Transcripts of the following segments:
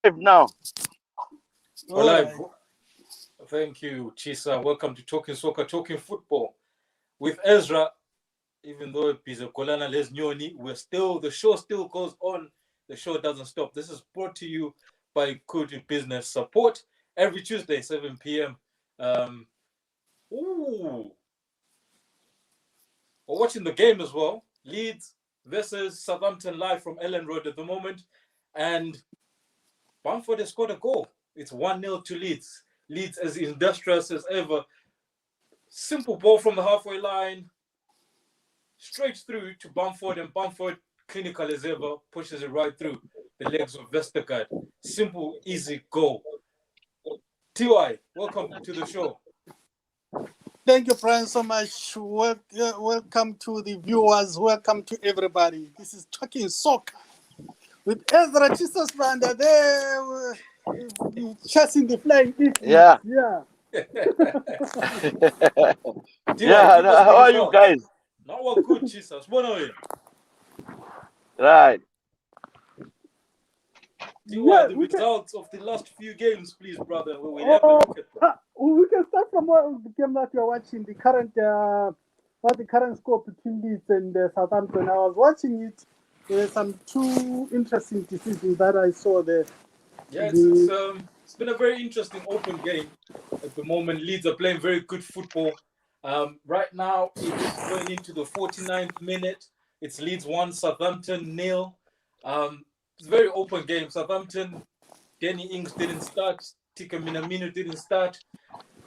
Now. We're live. Thank you, Tshisa. Welcome to Talking Soccer, Talking Football with Ezra. Even though Pizokolana Les Nyoni, the show still goes on. The show doesn't stop. This is brought to you by Kuti Business Support every Tuesday, 7 p.m. We're watching the game as well. Leeds versus Southampton live from Ellen Road at the moment. And Bamford has scored a goal. It's 1-0 to Leeds. Leeds as industrious as ever. Simple ball from the halfway line. Straight through to Bamford. And Bamford, clinical as ever, pushes it right through the legs of Vestergaard. Simple, easy goal. TY, welcome to the show. Thank you, Brian, so much. Welcome to the viewers. Welcome to everybody. This is Talking Soccer with Ezra Tshisa Banda there, chasing the flying eagles. Yeah. Yeah. Yeah. How are you guys? Now we're good, Tshisa. Right. TY, the results of the last few games, please, brother. We have a look at them. We can start from the game that you are watching. The current, what's the current score between Leeds and Southampton? I was watching it. There were some two interesting decisions that I saw there. Yeah, it's been a very interesting open game at the moment. Leeds are playing very good football. Right now, it's going into the 49th minute. It's Leeds 1, Southampton 0. It's a very open game. Southampton, Danny Ings didn't start. Tika Minamino didn't start.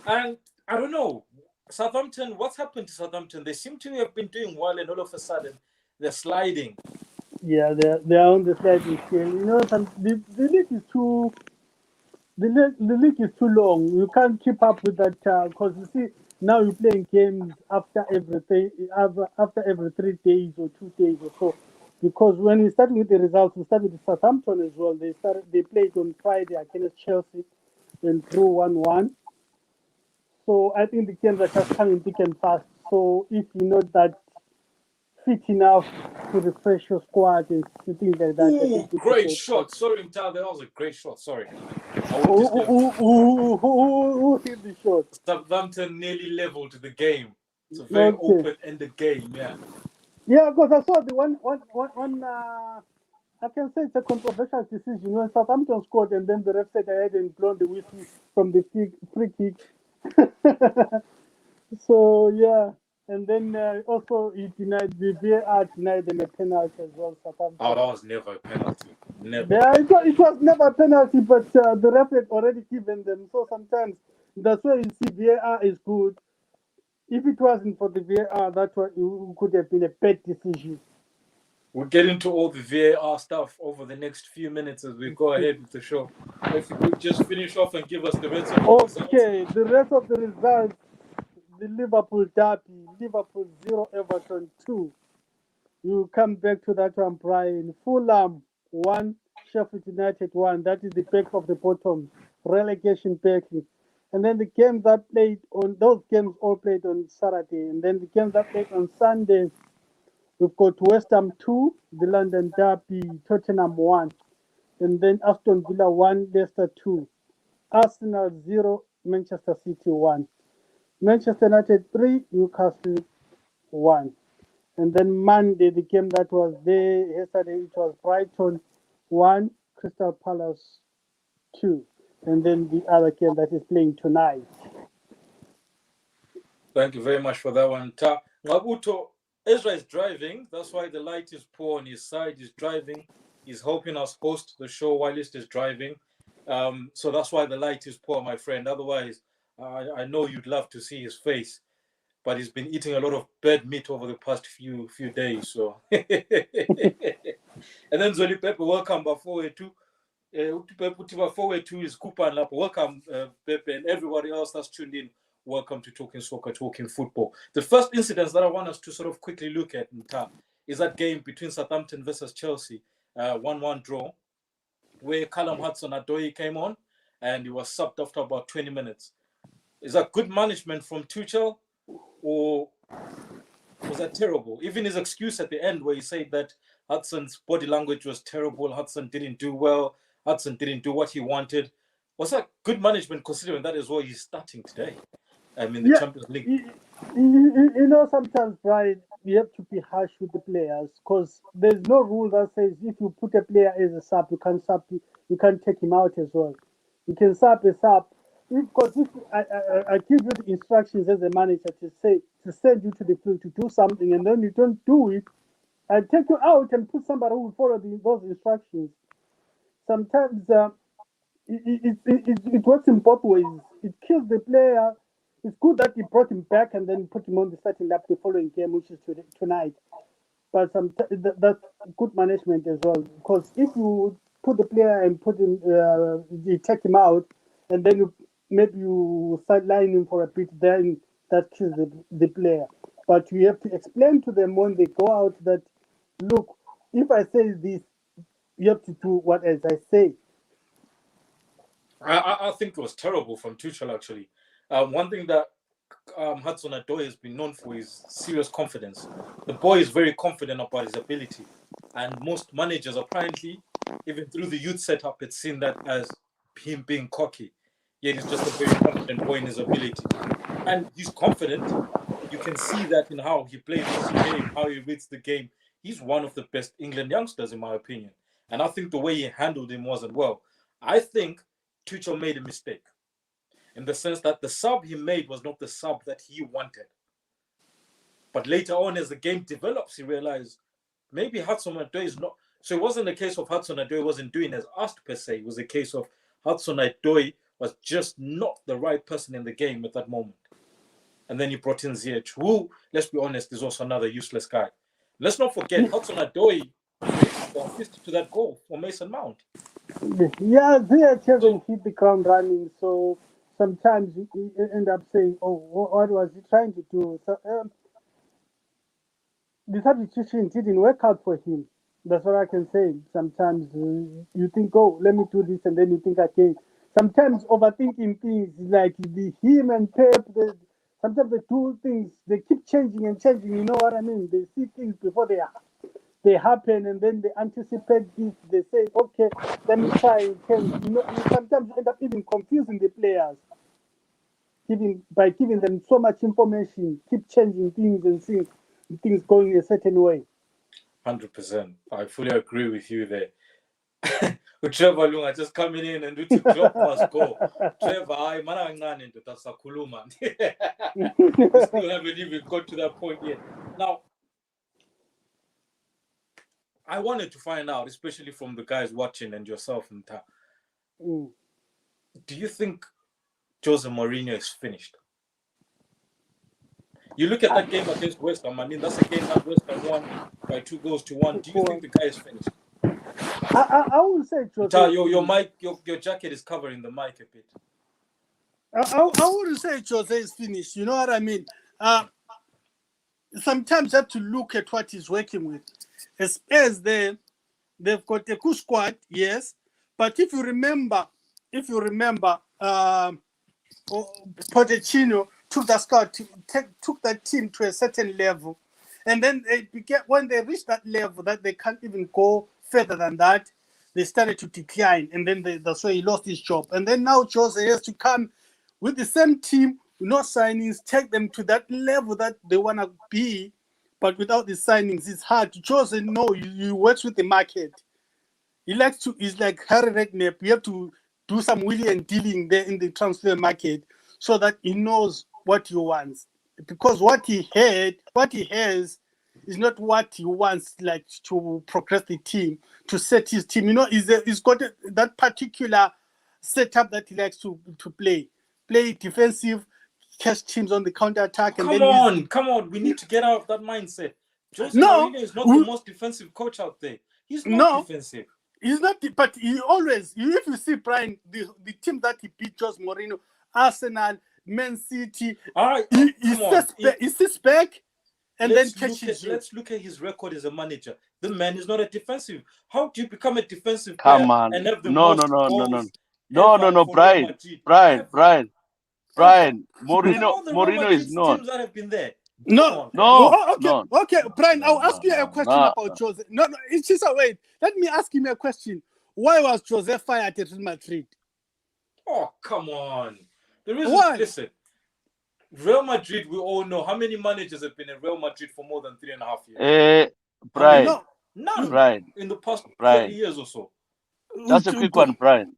And I don't know, Southampton, what's happened to Southampton? They seem to have been doing well, and all of a sudden, they're sliding. Yeah, they're on the sliding scale. You know, the league is too the league is too long. You can't keep up with that because you see now you're playing games after every 3 days or 2 days or so. Because when we start with the results, we start with Southampton as well. They played on Friday against Chelsea and drew 1-1. So I think the games are just coming thick and fast. So if you're not that fit enough to refresh your squad and things like that. Ooh, great shot. Sorry, Mtal, that was a great shot. Sorry. Who hit the shot? Southampton nearly leveled the game. It's a very open-ended game, yeah. Yeah, because I saw the one I can say it's a controversial decision when Southampton scored and then the ref said I hadn't blown the whistle from the free kick. So yeah, and then also he denied the VAR denied them a penalty as well. Southampton. Oh, that was never a penalty. Never. Yeah, it was never a penalty, but the ref had already given them. So sometimes that's why you see VAR is good. If it wasn't for the VAR, that could have been a bad decision. We'll get into all the VAR stuff over the next few minutes as we go ahead with the show. If you could just finish off and give us the rest of the results. Okay, the rest of the results. The Liverpool derby, Liverpool 0, Everton 2. You come back to that one, Brian. Fulham 1, Sheffield United 1. That is the back of the bottom, relegation battle. And then the games that played on those games all played on Saturday. And then the games that played on Sunday, we've got West Ham 2, the London derby, Tottenham 1. And then Aston Villa 1, Leicester 2. Arsenal 0, Manchester City 1. Manchester United 3, Newcastle 1. And then Monday, the game that was there yesterday, it was Brighton 1, Crystal Palace 2. And then the other game that is playing tonight. Thank you very much for that one. Ngabuto, Ezra is driving. That's why the light is poor on his side. He's driving. He's helping us host the show while he's driving. So that's why the light is poor, my friend. Otherwise, I know you'd love to see his face, but he's been eating a lot of bad meat over the past few days. So, and then Zoli Pepe, welcome before too. Before is Kupan Lap. Welcome, Pepe, and everybody else that's tuned in. Welcome to Talking Soccer, Talking Football. The first incident that I want us to sort of quickly look at in time is that game between Southampton versus Chelsea, 1-1 draw, where Callum Hudson-Odoi came on and he was subbed after about 20 minutes. Is that good management from Tuchel, or was that terrible? Even his excuse at the end where he said that Hudson's body language was terrible, Hudson didn't do well. Hudson didn't do what he wanted. Was that good management considering that as well he's starting today? In the Champions League. You know, sometimes, Brian, you have to be harsh with the players because there's no rule that says if you put a player as a sub, you can't take him out as well. You can sub a sub. Because if I give you the instructions as a manager to send you to the field to do something and then you don't do it, I take you out and put somebody who will follow those instructions. Sometimes it works in both ways. It kills the player. It's good that he brought him back and then put him on the starting lap the following game, which is tonight. But that's good management as well. Because if you put the player and you take him out, and then maybe you sideline him for a bit, then that kills the player. But you have to explain to them when they go out that, look, if I say this, you have to do what else I say. I think it was terrible from Tuchel, actually. One thing that Hudson-Odoi has been known for is serious confidence. The boy is very confident about his ability. And most managers, apparently, even through the youth setup, it's seen that as him being cocky. Yet he's just a very confident boy in his ability. And he's confident. You can see that in how he plays his game, how he reads the game. He's one of the best England youngsters, in my opinion. And I think the way he handled him wasn't well. I think Tuchel made a mistake in the sense that the sub he made was not the sub that he wanted. But later on, as the game develops, he realized maybe Hudson-Odoi is not. So it wasn't a case of Hudson-Odoi wasn't doing as asked per se. It was a case of Hudson-Odoi was just not the right person in the game at that moment. And then you brought in Ziyech, who, let's be honest, is also another useless guy. Let's not forget Hudson-Odoi assisted to that goal for Mason Mount. Yeah, Ziyech hasn't hit the ground running, so sometimes you end up saying, oh, what was he trying to do? So, the substitution didn't work out for him. That's what I can say. Sometimes you think, oh, let me do this, and then you think again. Sometimes overthinking things, like him and Pep, sometimes they do things, they keep changing and changing, you know what I mean? They see things before they happen, and then they anticipate this. They say, okay, let me try and change. You know, sometimes you end up even confusing the players by giving them so much information, keep changing things and seeing things going a certain way. 100%. I fully agree with you there. Trevor Lunga just coming in and the clock must go. Trevor, I man into Tasakuluma. We still haven't even got to that point yet. Now, I wanted to find out, especially from the guys watching and yourself and Ta. Do you think Jose Mourinho is finished? You look at that game against West Ham. I mean, that's a game that West Ham won by 2-1. Do you think the guy is finished? I would say Jose. Your mic, your jacket is covering the mic a bit. I wouldn't say Jose is finished. You know what I mean? Sometimes you have to look at what he's working with. As they've got a good squad, yes. But if you remember, Pochettino took that team to a certain level, and then when they reached that level that they can't even go further than that, they started to decline, and then that's why he lost his job. And then now Jose has to come with the same team, no signings, take them to that level that they want to be, but without the signings, it's hard. Jose, no, you works with the market. He's like Harry Redknapp. You have to do some wheeling and dealing there in the transfer market so that he knows what he wants. Because what he has is not what he wants, like to progress the team, to set his team. You know, he's got that particular setup that he likes to play defensive, catch teams on the counter attack. Come on, we need to get out of that mindset. Jose Mourinho is not the most defensive coach out there. He's not defensive. He's not, but he always. If you see Brian, the team that he beat Jose Mourinho, Arsenal, Man City. All right, he sits back. And then let's look at his record as a manager. The man is not a defensive. How do you become a defensive player? Come on. And have the No, Brian. Mourinho is not. Teams that have been there. Okay, Brian, I'll ask you a question about Jose. No, it's just wait. Let me ask him a question. why was Jose fired at Real Madrid? Oh, come on. The reason, Why? listen, Real Madrid, we all know how many managers have been in Real Madrid for more than 3.5 years. How many? Brian, No, None Brian, in the past 30 Brian. years or so. Just a quick one, Brian.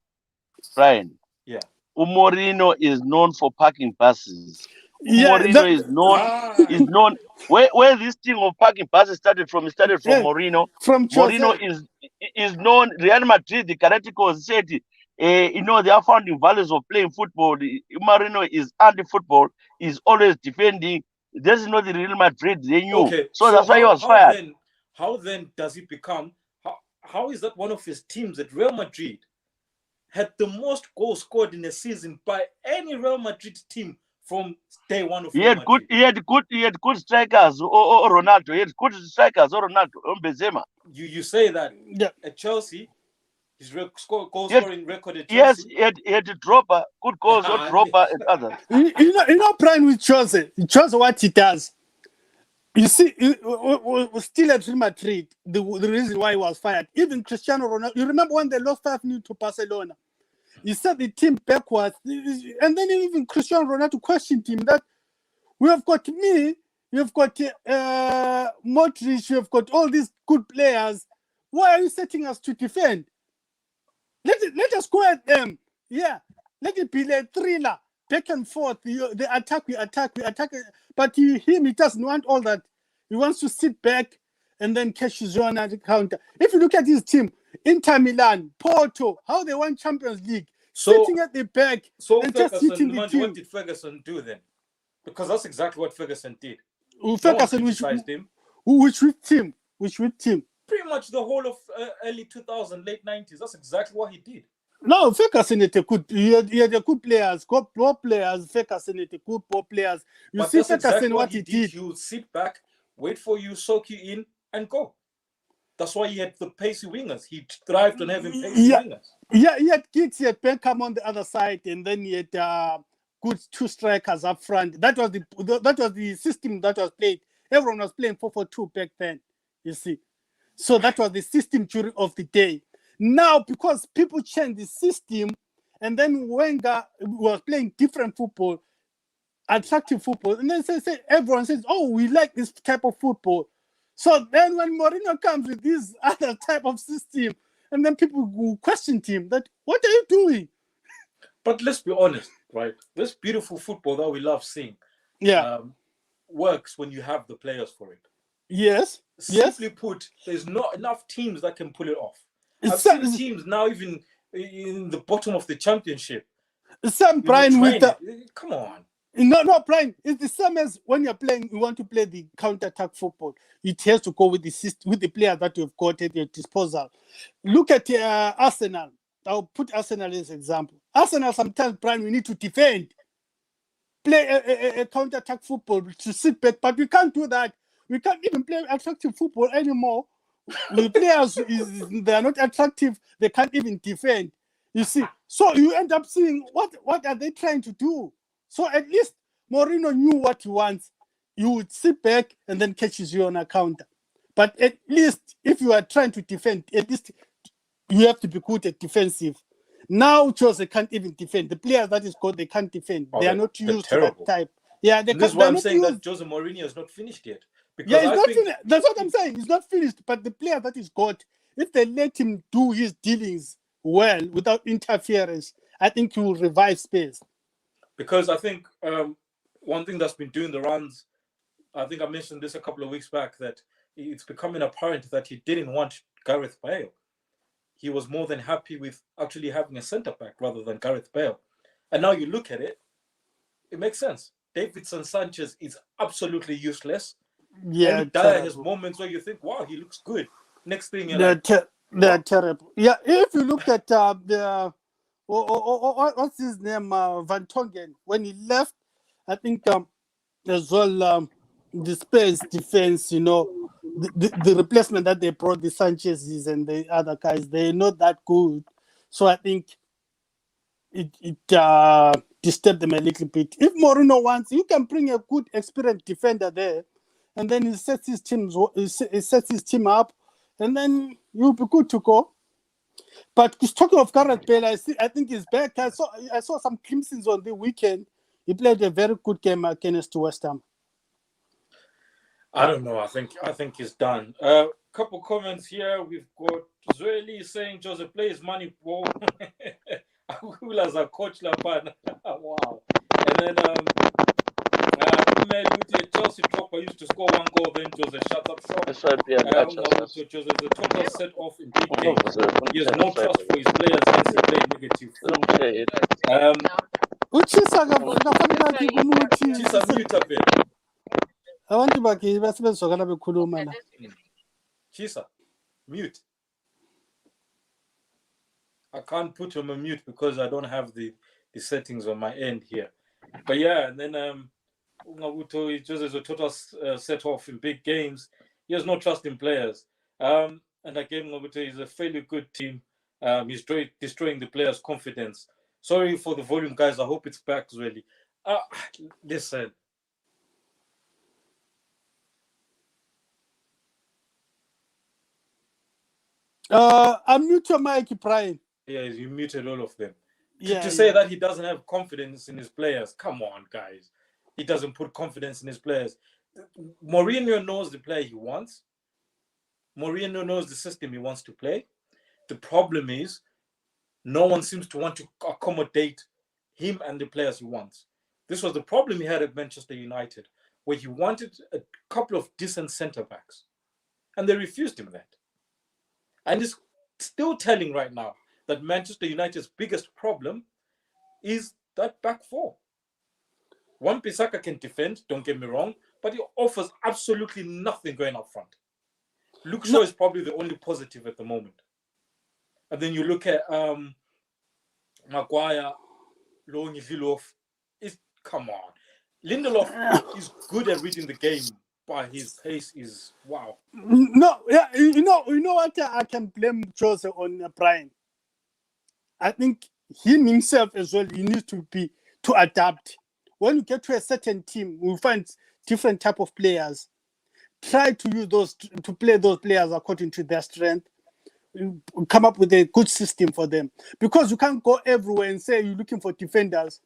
Brian. Yeah. Mourinho is known for parking buses. yeah, Mourinho is known where this thing of parking buses started from. It started from yeah, Mourinho. from Jose. Mourinho is known. Real Madrid, the Galacticos said, they are founding values of playing football. Mourinho is anti-football. Is always defending. This is not the Real Madrid they knew. Okay, So that's why he was fired. How then does he become? How is that one of his teams at Real Madrid had the most goals scored in a season by any Real Madrid team from day one of Real Madrid? He had good strikers or Ronaldo. He had good strikers or Ronaldo or Benzema. You say that at Chelsea, his goal scoring record at Chelsea. Yes, he had Dropper, good goals or Dropper and others. You know, Brian with Jose, what he does. You see, still at Real Madrid, the reason why he was fired, even Cristiano Ronaldo, you remember when they lost 5-0 to Barcelona? He set the team backwards, and then even Cristiano Ronaldo questioned him that we have got me, you've got Modric, you've got all these good players. Why are you setting us to defend? Let us go at them. Yeah, let it be a thriller, back and forth. The attack, we attack. But he doesn't want all that. He wants to sit back and then catch his own at the counter. If you look at his team, Inter Milan, Porto, how they won Champions League, sitting at the back and just hitting the team. What did Ferguson do then? Because that's exactly what Ferguson did. Ferguson, which team? Which team? Pretty much the whole of early 2000s, late 90s. That's exactly what he did. No, Ferguson had he had a good players, good ball players. Ferguson had good ball players. But see Ferguson exactly what he did. He would sit back, wait for you, soak you in, and go. That's why he had the pacey wingers. He thrived on having pacey wingers. Yeah, he had Giggs, he had Beckham on the other side, and then he had good two strikers up front. That was the system that was played. Everyone was playing 4-4-2 back then. You see, so that was the system during of the day. Now, because people changed the system, and then Wenger was playing different football, attractive football, and then everyone says, "Oh, we like this type of football." So then, when Mourinho comes with this other type of system, and then people will question him that, "What are you doing?" But let's be honest, right? This beautiful football that we love seeing, works when you have the players for it. Yes. Simply put, there's not enough teams that can pull it off. I've seen teams now even in the bottom of the championship. Brian, come on. No, Brian. It's the same as when you're playing. You want to play the counter-attack football. It has to go with the system, with the players that you've got at your disposal. Look at Arsenal. I'll put Arsenal as an example. Arsenal sometimes, Brian, we need to defend, play a counter-attack football to sit back, but we can't do that. We can't even play attractive football anymore. The players, they are not attractive. They can't even defend. You see, so you end up seeing what are they trying to do? So at least Mourinho knew what he wants. You would sit back and then catches you on a counter. But at least if you are trying to defend, at least you have to be good at defensive. Now Jose can't even defend. The players that is good, they can't defend. They are not used to that type. Yeah, this is why I'm saying that Jose Mourinho is not finished yet. Because that's what I'm saying. He's not finished. But the player that is got, if they let him do his dealings well without interference, I think he will revive Spurs. Because I think one thing that's been doing the runs, I think I mentioned this a couple of weeks back, that it's becoming apparent that he didn't want Gareth Bale. He was more than happy with actually having a centre-back rather than Gareth Bale. And now you look at it, it makes sense. Davidson Sanchez is absolutely useless. Yeah, and Dyer has moments where you think, wow, he looks good. Next thing they're terrible. Yeah, if you look at what's his name, Van Tongen, when he left, I think as well the Spurs defense, the replacement that they brought, the Sanchez's and the other guys, they're not that good. So I think it disturbed them a little bit. If Mourinho wants, you can bring a good, experienced defender there, and then he sets his team up, and then you'll be good to go. But talking of Gareth Bale, I think he's back. I saw some glimpses on the weekend. He played a very good game against West Ham. I don't know. I think he's done. Couple comments here. We've got Zoeli saying Joseph plays money ball. As a coach, wow. And then Chelsea dropper used to score one goal, then Joseph shut up shop. That's right, yeah. Joseph the total set off in big games. He has no trust for his players, hence he played negative. Tshisa mute up here. Abantu bakhe basebenziswa bekhuluma la. Tshisa, mute. I can't put him on mute because I don't have the settings on my end here. But yeah, and then Ungabuto just as a total set off in big games. He has no trust in players. And again, Ungabuto is a fairly good team. He's destroying the players' confidence. Sorry for the volume, guys. I hope it's back really. Listen. Unmute your mic, Brian. Yeah, you muted all of them. To say that he doesn't have confidence in his players, come on, guys. He doesn't put confidence in his players. Mourinho knows the player he wants. Mourinho knows the system he wants to play. The problem is no one seems to want to accommodate him and the players he wants. This was the problem he had at Manchester United, where he wanted a couple of decent centre-backs. And they refused him that. And it's still telling right now that Manchester United's biggest problem is that back four. Wan-Bissaka can defend, don't get me wrong, but he offers absolutely nothing going up front. Luke Shaw is probably the only positive at the moment. And then you look at Maguire, Lindelof. Come on. Lindelof is good at reading the game, but his pace is wow. No, yeah, you know what? I can blame Jose on Brian. I think him himself as well. He needs to adapt. When you get to a certain team, we find different type of players. Try to use to play those players according to their strength. Come up with a good system for them, because you can't go everywhere and say you're looking for defenders.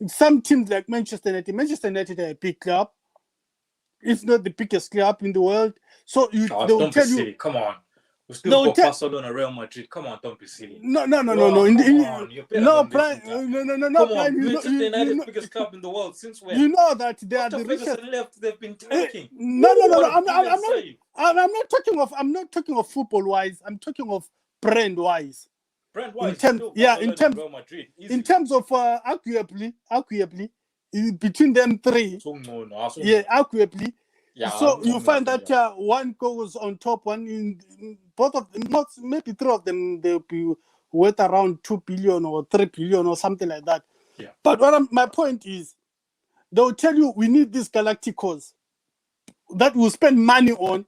Some teams like Manchester United are a big club, if not the biggest club in the world. So they will tell you, come on. We still got Barcelona, Real Madrid. Come on, don't be silly. No, Brian. No, Brian. Come on, Manchester United biggest club in the world since when? You know that they are the richest. Left, they've been tanking. No. I'm not talking of football wise. I'm talking of brand wise. Brand wise. In terms of arguably, between them three. Arguably. Yeah, so you find that one goes on top, one in both of them, not maybe three of them, they'll be worth around 2 billion or 3 billion or something like that. Yeah. But my point is, they'll tell you we need these Galacticos that will spend money on,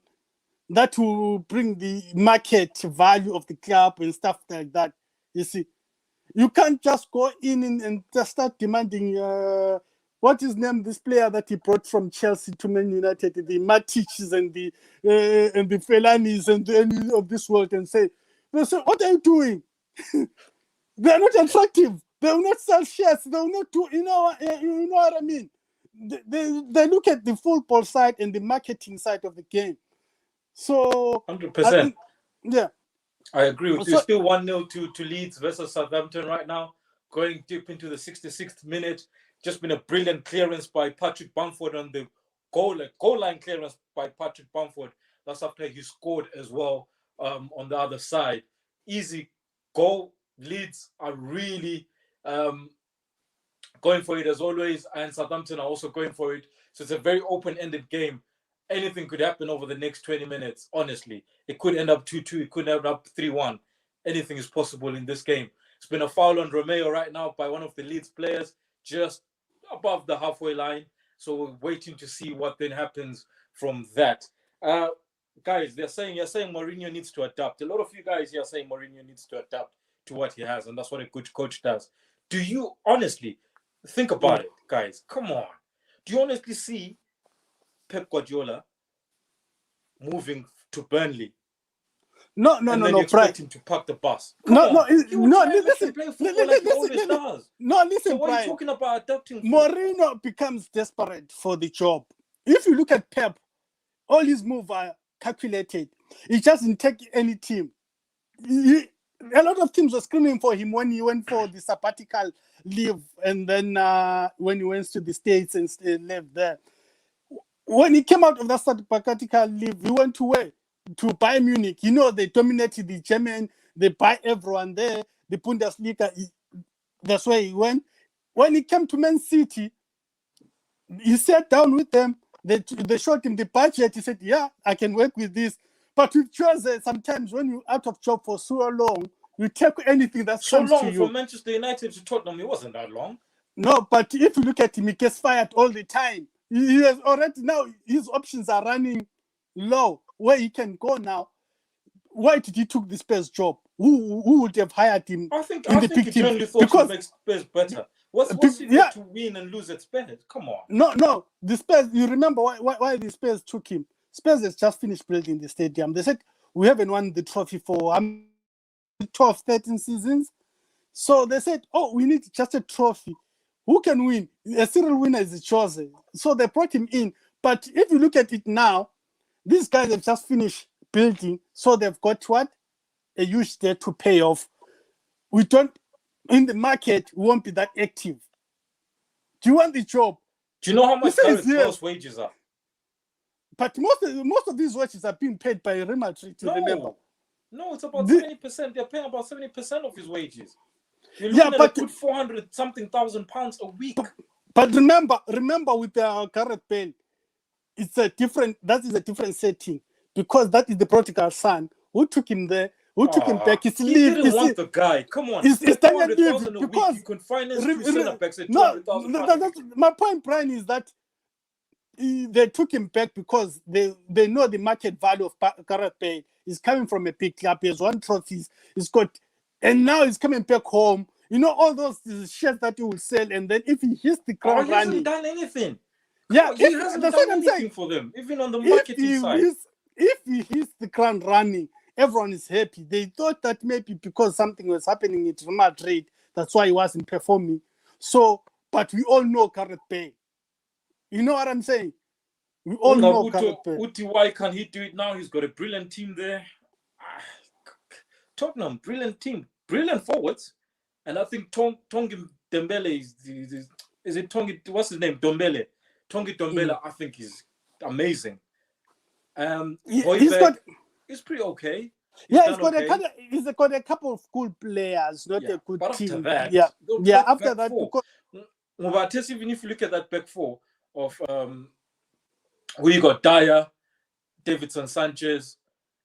that will bring the market value of the club and stuff like that. You see, you can't just go in and just start demanding. What is name? This player that he brought from Chelsea to Man United, the Matiches and the Felanis and any of this world, and say, "What are you doing? They are not attractive. They will not sell shares. They will not do. You know what I mean? They look at the football side and the marketing side of the game. So 100%. Yeah, I agree with you. Still 1-0 to Leeds versus Southampton right now. Going deep into the 66th minute. Just been a brilliant clearance by Patrick Bamford on the goal line clearance by Patrick Bamford. That's after he scored as well on the other side. Easy goal. Leeds are really going for it as always, and Southampton are also going for it. So it's a very open-ended game. Anything could happen over the next 20 minutes, honestly. It could end up 2-2. It could end up 3-1. Anything is possible in this game. It's been a foul on Romeo right now by one of the Leeds players, just above the halfway line. So we're waiting to see what then happens from that. Guys, you're saying Mourinho needs to adapt. A lot of you guys here are saying Mourinho needs to adapt to what he has, and that's what a good coach does. Do you honestly think about it, guys? Come on. Do you honestly see Pep Guardiola moving to Burnley No, and then you Brian. expect him to park the bus. Come No, on. no, He will try and make listen, him play football like he always does. No, listen, So what are you Brian. talking about adapting for? Mourinho becomes desperate for the job. If you look at Pep, all his moves are calculated. He doesn't take any team. A lot of teams were screaming for him when he went for the sabbatical leave, and then when he went to the States and lived there. When he came out of that sabbatical leave, he went to where? To Bayern Munich. You know, they dominated the German, they buy everyone there, the Bundesliga. That's where he went. When he came to Man City, he sat down with them. They showed him the budget. He said, yeah, I can work with this. But with Jose, sometimes when you're out of job for so long, you take anything that comes to you. So long from Manchester United to Tottenham, it wasn't that long. No, but if you look at him, he gets fired all the time. He has already now, his options are running low. Where he can go now. Why did he took the Spurs job? Who would have hired him? I think in he generally thought he makes Spurs better. What's he got to win and lose at Spurs? Come on. No. The Spurs, you remember why the Spurs took him? Spurs has just finished building the stadium. They said, we haven't won the trophy for 12, 13 seasons. So they said, oh, we need just a trophy. Who can win? A serial winner is chosen. So they brought him in. But if you look at it now, these guys have just finished building. So they've got what? A huge debt to pay off. We don't, in the market, we won't be that active. Do you want the job? Do you know how much Gareth Bale's wages are? But most of these wages are being paid by Real Madrid. No, it's about 70%. They're paying about 70% of his wages. You're looking at a good 400-something thousand pounds a week. But remember with Gareth Bale, that is a different setting, because that is the prodigal son who took him there, who took him back. He didn't want the guy. Come on, it's 400,000 a week. You can finance two centre-backs at 200,000. My point, Brian, is that they took him back because they know the market value of Gareth Bale is coming from a big club. He has won trophies. And now he's coming back home. You know, all those shirts that he will sell, and then if he hits the ground running, he hasn't done anything. Yeah, he hasn't done anything for them, even on the marketing side. If he hits the ground running, everyone is happy. They thought that maybe because something was happening at Real Madrid, that's why he wasn't performing. So, but we all know Gareth Bale. You know what I'm saying? We all know Gareth Bale. Uti, why can't he do it now? He's got a brilliant team there. Tottenham, brilliant team, brilliant forwards, and I think Tongi Dembele is it Tongi? What's his name? Tongi Dembele, I think is amazing. He's pretty okay. He's got a couple of cool players, not a good team. After that, because even if you look at that back four of who you got, Dyer, Davidson Sanchez,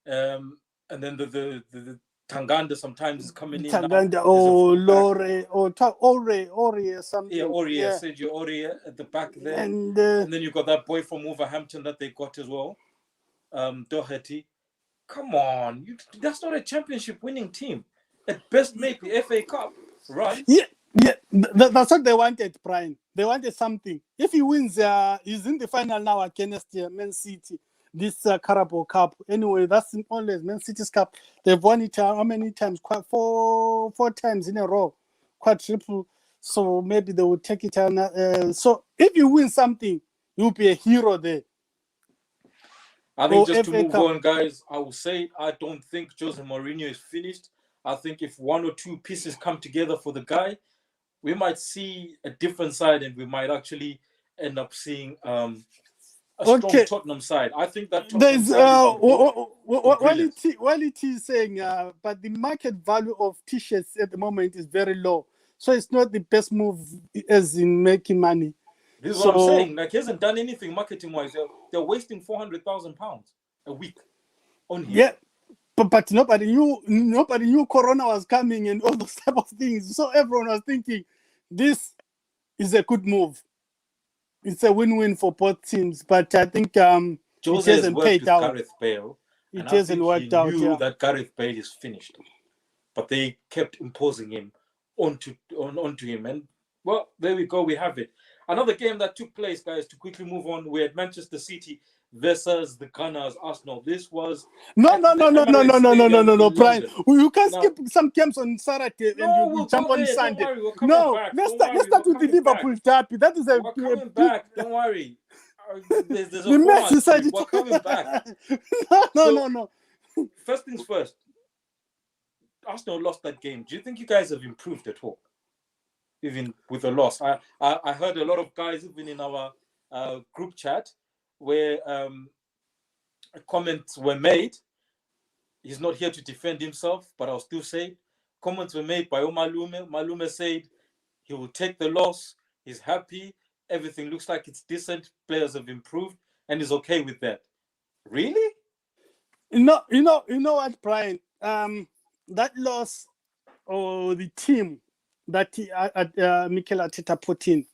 and then the Tanganda sometimes is coming in. Tanganda, Lore, or something. Yeah, Sergio Aurier at the back there. And then you got that boy from Wolverhampton that they got as well, Doherty. Come on, that's not a championship winning team. At best, maybe FA Cup, right? Yeah. That's what they wanted, Brian. They wanted something. If he wins, he's in the final now against Man City. This Carabao Cup. Anyway, that's always Man City's cup. They've won it how many times? Quite four times in a row. Quadruple. So maybe they will take it on. So if you win something, you'll be a hero there. I think just to move on, guys, I will say I don't think Jose Mourinho is finished. I think if one or two pieces come together for the guy, we might see a different side, and we might actually end up seeing a strong Tottenham side. I think that Tottenham while it is saying, but the market value of t-shirts at the moment is very low, so it's not the best move as in making money. This is what I'm saying. Like, he hasn't done anything marketing-wise. They're wasting £400,000 a week on him. Yeah, but nobody knew Corona was coming and all those type of things. So everyone was thinking, this is a good move. It's a win-win for both teams. But I think it hasn't paid out. Gareth Bale, it hasn't worked out. He knew that Gareth Bale is finished, but they kept imposing him onto him. And well, there we go. We have it. Another game that took place, guys, to quickly move on. We had Manchester City versus the Gunners, Arsenal. This was No, at the Emirates Stadium in Brian. London. You can Now- skip some games on Saturday and No, you we'll jump go on there. Don't Sunday. worry, we're coming No, back. let's Don't start worry, with the we're coming Liverpool back. derby. That is a We're coming big, back. Don't worry. There's a the format to Merseyside. it. We're coming back. No. First things first. Arsenal lost that game. Do you think you guys have improved at all, even with a loss? I heard a lot of guys, even in our group chat, where comments were made. He's not here to defend himself, but I'll still say comments were made by Omalume. Malume said he will take the loss. He's happy. Everything looks like it's decent. Players have improved, and he's okay with that. Really? You know what, Brian? That loss, or the team that Mikel Arteta put in,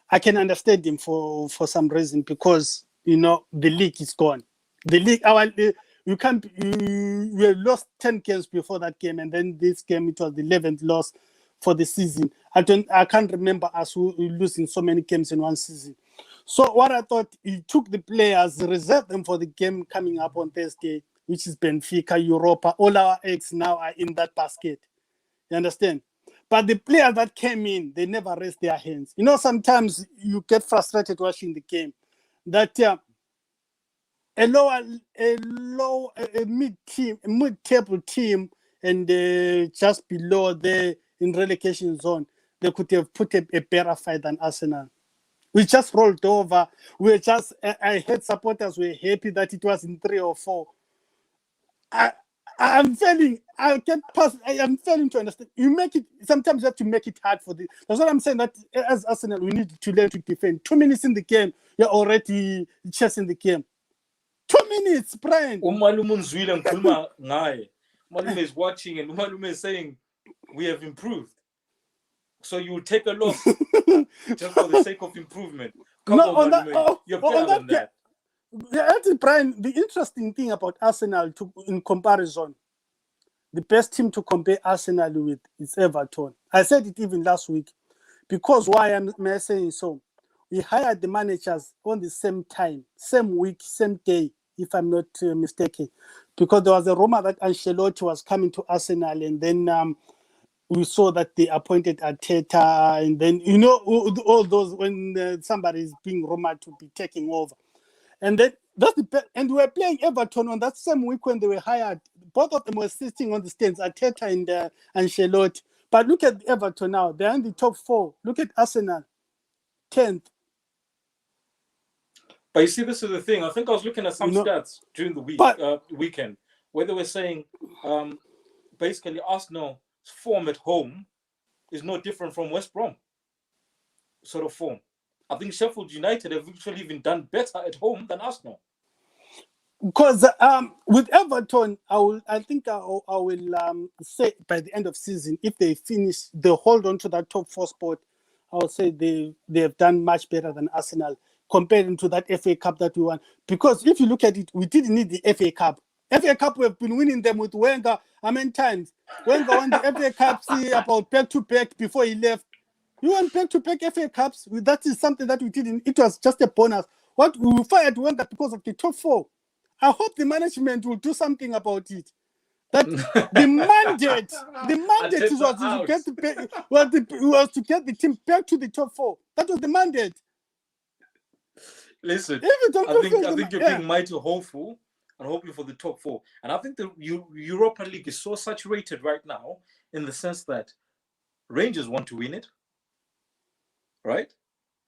I can understand him for some reason, because the league is gone. The league, you can't. You have lost 10 games before that game, and then this game it was the 11th loss for the season. I can't remember us losing so many games in one season. So what I thought, he took the players, reserved them for the game coming up on Thursday, which is Benfica, Europa. All our eggs now are in that basket. You understand? But the players that came in, they never raised their hands. Sometimes you get frustrated watching the game. That a mid-table team, and just below there in relegation zone, they could have put a better fight than Arsenal. We just rolled over. I heard supporters were happy that it was in 3 or 4. I'm failing to understand. Sometimes you have to make it hard for this. That's what I'm saying, that as Arsenal, we need to learn to defend. 2 minutes in the game, you're already chasing the game. 2 minutes, Brian. Umalume is watching, and Umalume is saying, we have improved. So you will take a loss just for the sake of improvement. Come on, Umalume. You're better than that. Yeah, Brian, the interesting thing about Arsenal in comparison, the best team to compare Arsenal with is Everton. I said it even last week. Because why am I saying so? We hired the managers on the same time, same week, same day, if I'm not mistaken. Because there was a rumor that Ancelotti was coming to Arsenal, and then we saw that they appointed Arteta, and then, all those when somebody is being rumored to be taking over. And then and we were playing Everton on that same week when they were hired. Both of them were sitting on the stands, Arteta and Ancelotti. But look at Everton now; they're in the top 4. Look at Arsenal, 10th. But you see, this is the thing. I think I was looking at some stats during the weekend, where they were saying, basically, Arsenal's form at home is no different from West Brom sort of form. I think Sheffield United have actually even done better at home than Arsenal. Because with Everton, I will say by the end of season, if they hold on to that top 4 spot, I will say they have done much better than Arsenal compared to that FA Cup that we won. Because if you look at it, we didn't need the FA Cup. FA Cup, we have been winning them with Wenger. How many times? Wenger won the FA Cup about back-to-back before he left. You won back-to-back FA Cups. That is something that we didn't. It was just a bonus. We fired Wenger because of the top 4. I hope the management will do something about it. That the mandate was to get the team back to the top 4. That was the mandate. Listen, I think you're being mighty hopeful and hoping for the top 4. And I think the Europa League is so saturated right now, in the sense that Rangers want to win it, right?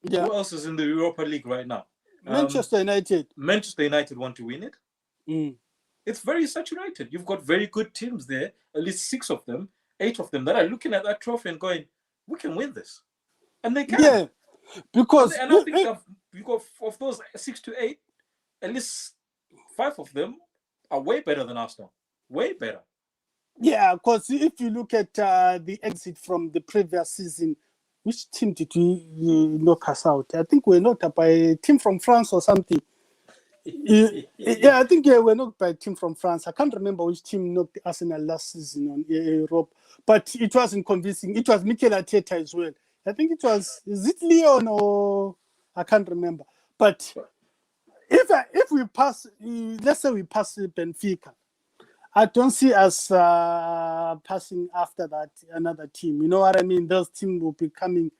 Yeah. Who else is in the Europa League right now? Manchester United. Manchester United want to win it. It's very saturated. You've got very good teams there, at least 6 of them, 8 of them, that are looking at that trophy and going, we can win this. And they can. Yeah. Because and I think you got, of those 6 to 8, at least 5 of them are way better than Arsenal. Way better. Yeah, because if you look at the exit from the previous season, which team did we knock us out? I think we were knocked out by a team from France or something. I think we're knocked by a team from France. I can't remember which team knocked Arsenal last season on Europe, but it wasn't convincing. It was Mikel Arteta as well. I think is it Lyon or I can't remember. But if we pass, let's say we pass Benfica, I don't see us passing after that another team. You know what I mean? Those teams will be coming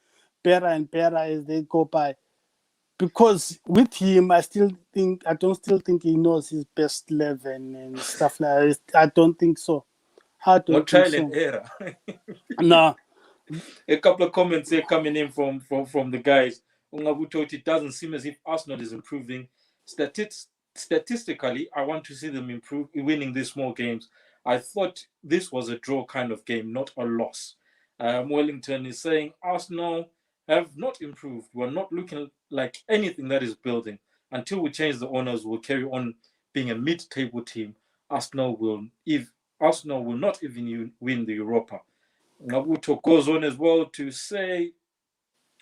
better and better as they go by. Because with him, I don't still think he knows his best 11 and stuff like that. I don't think so. I don't Not think trial and so. error. No. A couple of comments here coming in from the guys. Ungabuto, it doesn't seem as if Arsenal is improving. Statistically, I want to see them improve, winning these small games. I thought this was a draw kind of game, not a loss. Wellington is saying Arsenal have not improved. We're not looking like anything that is building. Until we change the owners, we'll carry on being a mid-table team. Arsenal will not even win the Europa. Nabuto goes on as well to say,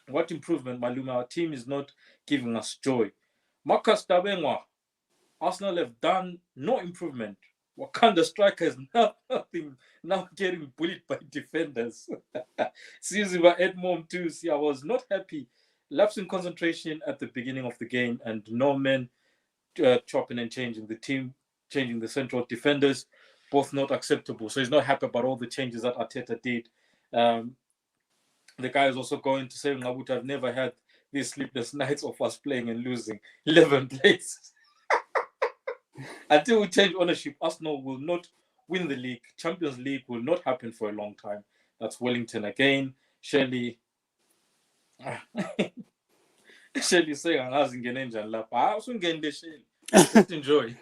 what improvement, Maluma? Our team is not giving us joy. Marcus Dabengwa, Arsenal have done no improvement. Wakanda strikers nothing, now getting bullied by defenders. Siziba Edmond too. See, I was not happy. Lapse in concentration at the beginning of the game and no men chopping and changing the team, changing the central defenders, both not acceptable. So he's not happy about all the changes that Arteta did. The guy is also going to say, Ngabuta, I've never had these sleepless nights of us playing and losing 11 places. Until we change ownership, Arsenal will not win the league. Champions League will not happen for a long time. That's Wellington again. Shirley saying, just enjoy.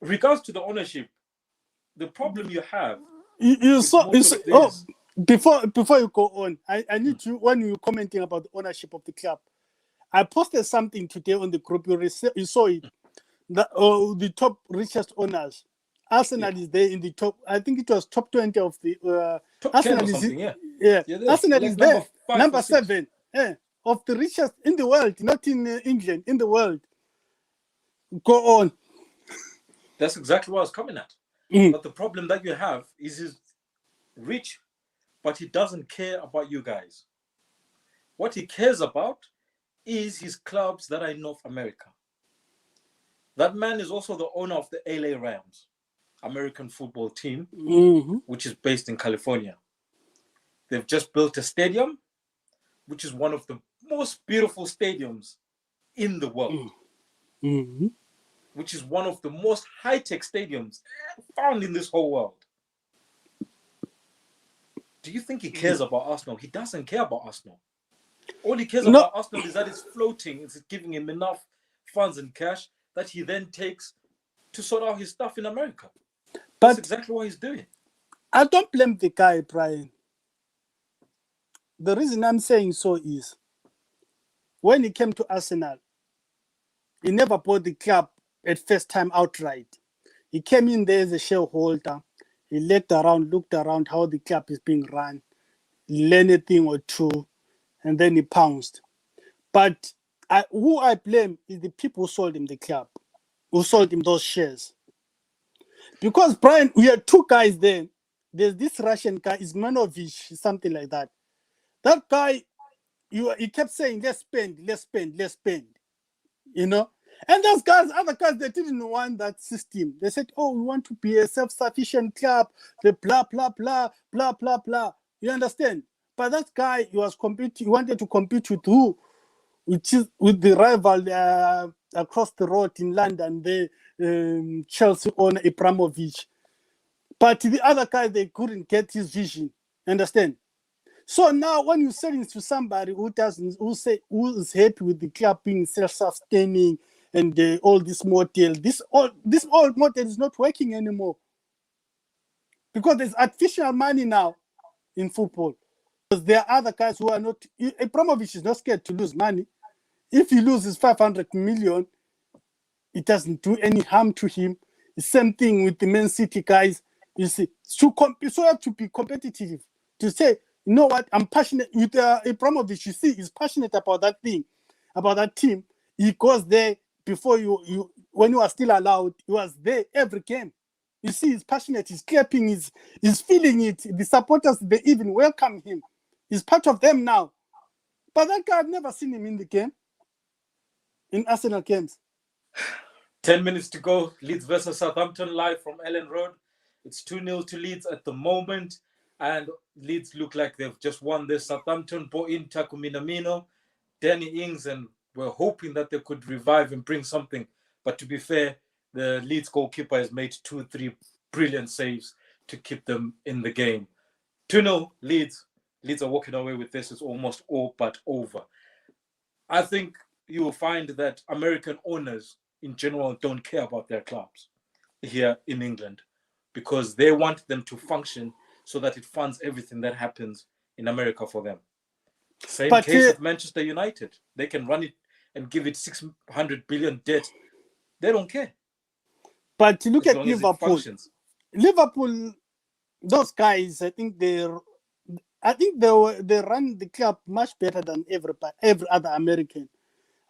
Regards to the ownership, the problem you have. Before you go on, I need you, when you're commenting about the ownership of the club, I posted something today on the group. You saw it. The top richest owners. Arsenal is there in the top. I think it was top 20 of the. Top Arsenal 10 or is something, yeah. Arsenal like is there. Number 7 of the richest in the world, not in England, in the world. Go on. That's exactly what I was coming at. But the problem that you have is he's rich, but he doesn't care about you guys. What he cares about is his clubs that are in North America. That man is also the owner of the LA Rams, American football team, which is based in California. They've just built a stadium, which is one of the most beautiful stadiums in the world, which is one of the most high-tech stadiums found in this whole world. Do you think he cares about Arsenal? He doesn't care about Arsenal. All he cares about Arsenal is that it's floating. It's giving him enough funds and cash that he then takes to sort out his stuff in America. That's exactly what he's doing. I don't blame the guy, Brian. The reason I'm saying so is when he came to Arsenal, he never bought the club at first time outright. He came in there as a shareholder. He looked around how the club is being run, learned a thing or two, and then he pounced. But who I blame is the people who sold him the club, who sold him those shares. Because, Brian, we had two guys there. There's this Russian guy, Izmanovich, something like that. That guy, he kept saying, let's spend. You know? And those guys, other guys, they didn't want that system. They said, oh, we want to be a self-sufficient club, the blah, blah, blah, blah, blah, blah. You understand? But that guy, he wanted to compete with who? With the rival across the road in London, the Chelsea owner Abramovich. But the other guy, they couldn't get his vision. Understand? So now, when you sell it to somebody who is happy with the club being self-sustaining and all this model, this old model is not working anymore because there's artificial money now in football. Because there are other guys who are not. Abramovich is not scared to lose money. If he loses 500 million, it doesn't do any harm to him. The same thing with the Man City guys. You see, so you have to be competitive. To say, you know what, I'm passionate with Abramovich. You see, he's passionate about that thing, about that team. He goes there before when you are still allowed. He was there every game. You see, he's passionate. He's clapping. He's feeling it. The supporters, they even welcome him. He's part of them now. But that guy, I've never seen him in the game. in Arsenal games? 10 minutes to go. Leeds versus Southampton live from Ellen Road. It's 2-0 to Leeds at the moment. And Leeds look like they've just won this. Southampton brought in Takumi Minamino, Danny Ings, and we're hoping that they could revive and bring something. But to be fair, the Leeds goalkeeper has made 2-3 brilliant saves to keep them in the game. 2-0 Leeds. Leeds are walking away with this. It's almost all but over. I think you will find that American owners in general don't care about their clubs here in England because they want them to function so that it funds everything that happens in America for them. Same But, case with Manchester United. They can run it and give it 600 billion debt. They don't care. But look as at long as it Liverpool. functions. Liverpool, those guys, I think they run the club much better than every other American.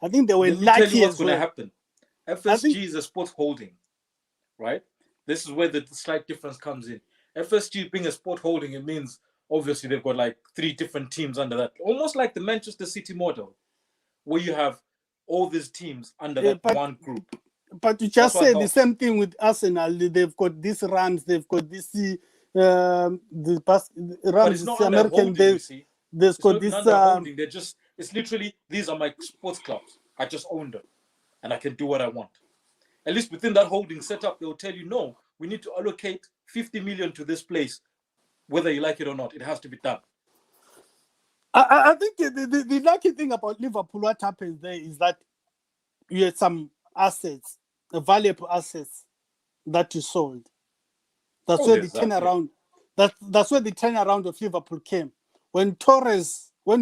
I think they were Let me tell you lucky what's as going to well. happen. FSG is a sports holding, right? This is where the slight difference comes in. FSG being a sport holding, it means obviously they've got like 3 different teams under that, almost like the Manchester City model, where you have all these teams under that one group. But you just say the same thing with Arsenal. They've got these Rams, they've got this Rams. But it's not under American. holding, you see. There's got this. Under holding. It's literally, these are my sports clubs. I just own them, and I can do what I want. At least within that holding setup, they'll tell you, no, we need to allocate 50 million to this place, whether you like it or not. It has to be done. I think the lucky thing about Liverpool, what happens there is that you had some assets, valuable assets that you sold. That's where the turnaround. That's where the turnaround of Liverpool came. When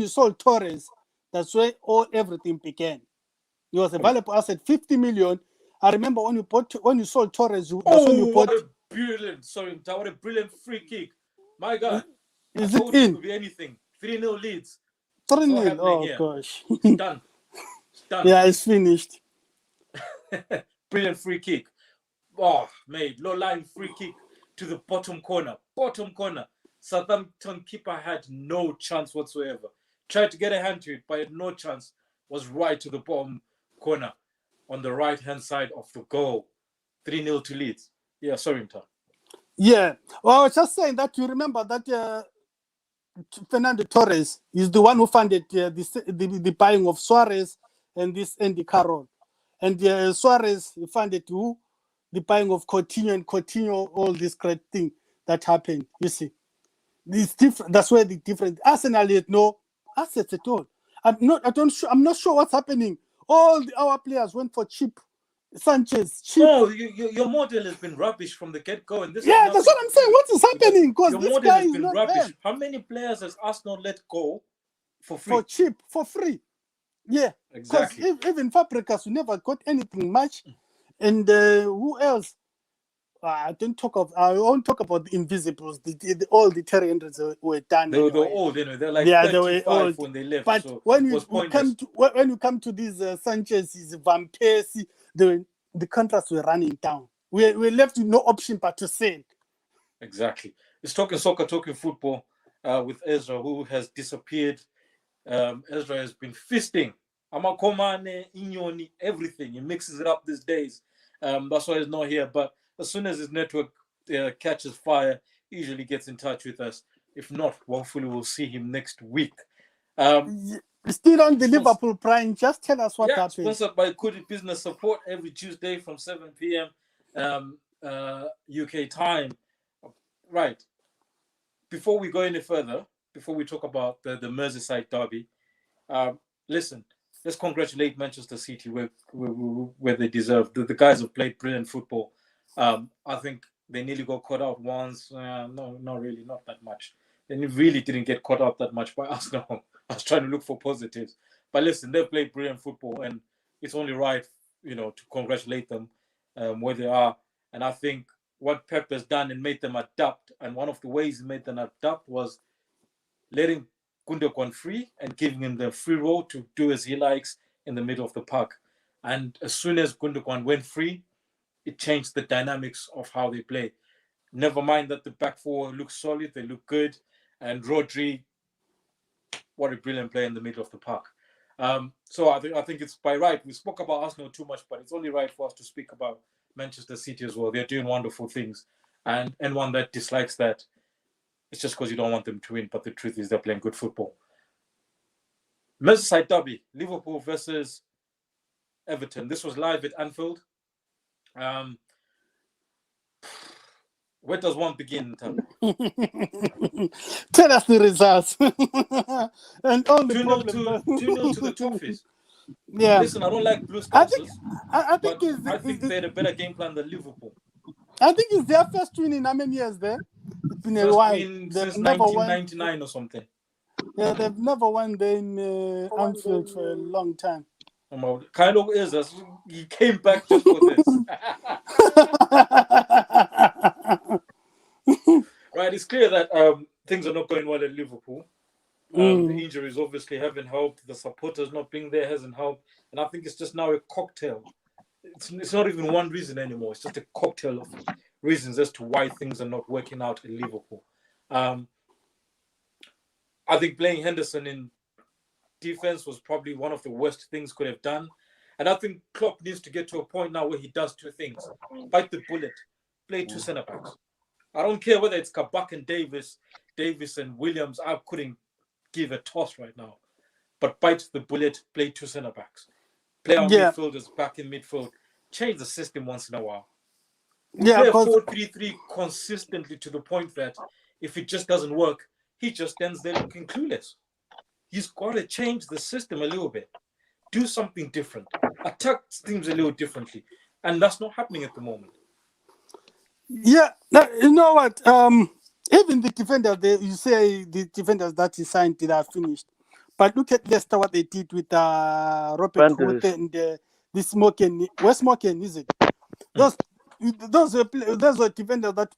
you sold Torres, that's where everything began. It was a valuable asset, 50 million. I remember when you sold Torres. What a brilliant free kick! My God, is it in? It could be anything. 3-0 Leeds. 3-0. Oh gosh, it's done. It's done. Yeah, it's finished. Brilliant free kick. Oh, mate, low line free kick to the bottom corner. Southampton keeper had no chance whatsoever. Tried to get a hand to it, but had no chance. Was right to the bottom corner on the right-hand side of the goal. 3-0 to Leeds. Yeah, sorry, Tom. Yeah. Well, I was just saying that you remember that Fernando Torres is the one who funded the buying of Suarez and this Andy Carroll. And Suarez funded who? The buying of Coutinho, and Coutinho, all this great thing that happened. You see, this different. That's where the different. Arsenal had no assets at all. I'm not sure what's happening. All our players went for cheap. Sanchez, cheap. No, your model has been rubbish from the get-go. And that's what I'm saying. What is happening? Because your this model guy has is been not rubbish. there. How many players has Arsenal let go for free? For cheap, for free. Yeah, exactly. Because even Fabregas, we never got anything much. And who else? I won't talk about the Invisibles. All the Terry Andrews were done. They were old, they're like 35 when they left. But so when you come to these Sanchez's, Van Persie, the contracts were running down. We're left with no option but to sell. Exactly. It's talking soccer, talking football with Ezra, who has disappeared. Ezra has been fisting Amakomane, Inyoni, everything. He mixes it up these days. That's why he's not here. But as soon as his network catches fire, he usually gets in touch with us. If not, hopefully we'll see him next week. Still on the Liverpool Prime, just tell us what happened. Sponsored by Kudi Business Support every Tuesday from 7 p.m. UK time. Right. Before we go any further, before we talk about the Merseyside derby, listen, let's congratulate Manchester City where they deserve. The guys have played brilliant football. I think they nearly got caught out once. No, not really, not that much. They really didn't get caught out that much by Arsenal. I was trying to look for positives. But listen, they've played brilliant football, and it's only right, to congratulate them where they are. And I think what Pep has done and made them adapt, and one of the ways he made them adapt was letting Gundogan free and giving him the free roll to do as he likes in the middle of the park. And as soon as Gundogan went free, it changed the dynamics of how they play. Never mind that the back four look solid, they look good. And Rodri, what a brilliant player in the middle of the park. So I think it's by right. We spoke about Arsenal too much, but it's only right for us to speak about Manchester City as well. They're doing wonderful things, and anyone that dislikes that, it's just because you don't want them to win. But the truth is, they're playing good football. Merseyside derby, Liverpool versus Everton. This was live at Anfield. Where does one begin, Tana? Tell us the results. And all the 2-0 problems. 2-0 to the Toffees. Yeah. Listen, I don't like Blue I Stars, think but I think they had a better game plan than Liverpool. I think it's their first win in how many years there? It's been a First while. win They've since never won. 1999 or something. Yeah, they've never won there in Anfield for a long time. Kind of is. He came back just for this. Right, it's clear that things are not going well at Liverpool. The injuries obviously haven't helped. The supporters not being there hasn't helped. And I think it's just now a cocktail. It's not even one reason anymore. It's just a cocktail of reasons as to why things are not working out in Liverpool. I think playing Henderson in defense was probably one of the worst things could have done. And I think Klopp needs to get to a point now where he does two things. Bite the bullet, play two centre-backs. I don't care whether it's Kabak and Davis and Williams. I couldn't give a toss right now. But bite the bullet, play two centre-backs. Play our midfielders back in midfield. Change the system once in a while. Play a 4-3-3 consistently to the point that if it just doesn't work, he just stands there looking clueless. He's got to change the system a little bit. Do something different. Attack teams a little differently. And that's not happening at the moment. Yeah, you know what? Even the defenders, you say the defenders that he signed are finished. But look at Leicester, what they did with Robert Hood and this Smoken. Where's Smoken, is it? Those are defenders that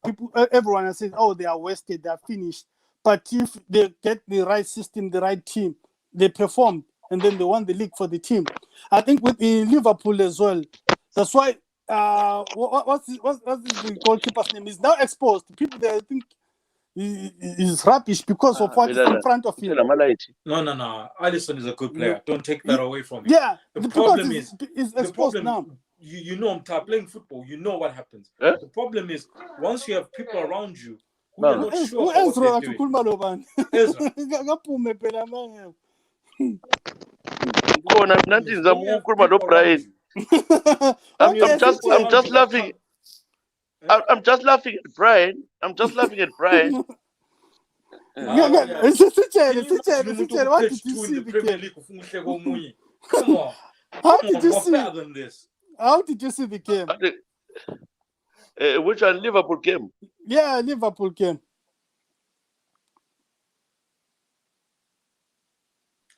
everyone has said, oh, they are wasted, they are finished. But if they get the right system, the right team, they perform, and then they won the league for the team. I think with Liverpool as well. That's why what's the goalkeeper's name? Is now exposed. People they think is rubbish because of what is in front of him. No. Alisson is a good player. Don't take that away from him. Yeah, the problem is exposed now. You know, playing football, you know what happens. The problem is once you have people around you who are not sure what they're doing. Ezra. I'm just laughing. I'm just laughing at Brian. I'm just laughing at Brian. What did you see the game? Come on. How did you see? Better than this. How did you see the game? Which one? Liverpool game? Yeah, Liverpool game.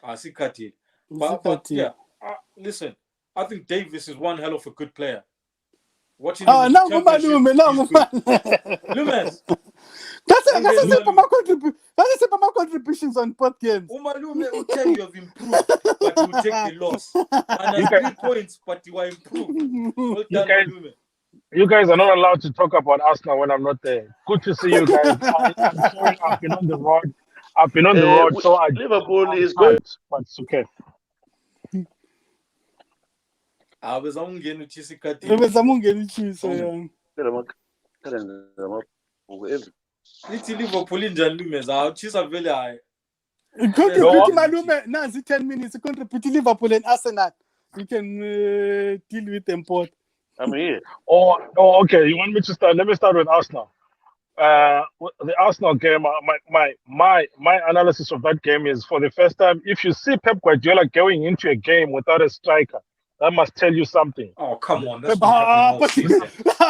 I see Kati. But yeah, listen, I think Davis is one hell of a good player. Watching him in the Lumes. That's my contributions on both games. Umalume will tell you have improved, but you take the loss. And 3 points, but you are improved. Well done, Umalume. You guys are not allowed to talk about Arsenal when I'm not there. Good to see you guys. I'm sorry, I've been on the road. So Liverpool is good, but it's okay. I was on getting Tshisa. It's Liverpool in Lumes. I'll Tshisa very high. Contribute Malume. Now it's 10 minutes. Contribute Liverpool and Arsenal. You can deal with them both. I'm here. Oh, okay. You want me to start? Let me start with Arsenal. The Arsenal game. My analysis of that game is for the first time. If you see Pep Guardiola going into a game without a striker, that must tell you something. Oh, come on. That's not happening all season.